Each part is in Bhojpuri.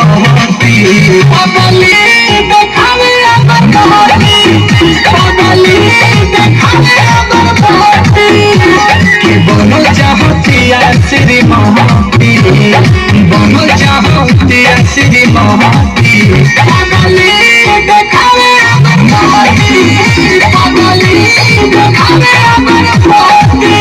बहती पगली देखावे अगर बहती पगली देखावे अगर बहती कि बनल चाहतिया श्री महती बनल चाहतिया श्री महती पगली देखावे अगर बहती पगली देखावे अगर बहती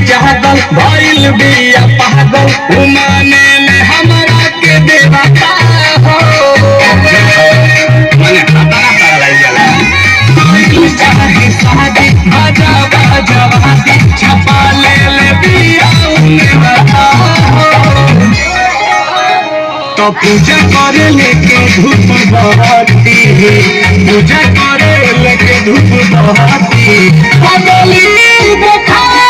जागल भइल बिया पागल उमाने में हमरा के देवता हो मने खतरा कर लई जाला चाहे शादी बाजा बाजा बाजी छपा ले बिया उन्हें बता तो पूजा करे लेके धूप बहती पूजा करे लेके धूप बहती पगली देखावे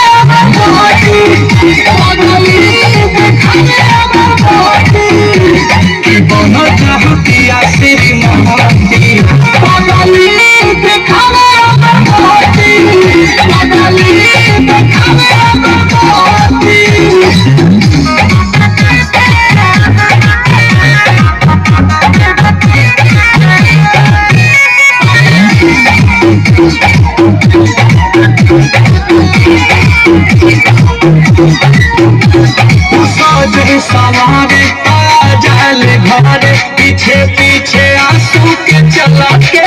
बनल चाहतिया श्री महती पगली देखावे अगर बहती पगली देखावे अगर बहती सवारे जाल घर पीछे पीछे आंसू के चला के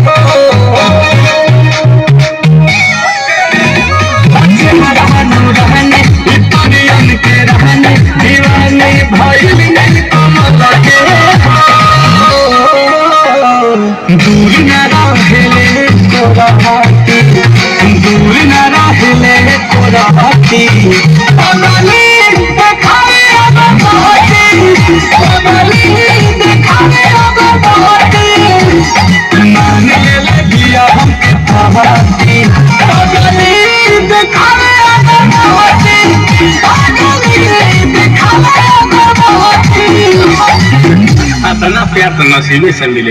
हो रहने परियन के रहने दीवाने भइल कमल के दूर न रहले को रहती दूर न रहले को रहती पगली देखावे अगर बहती पगली देखावे अगर बहती मान ले दिया हमके पहती पगली देखावे अगर बहती पगली देखावे अगर बहती इतना प्यार तो नसीबे से मिले।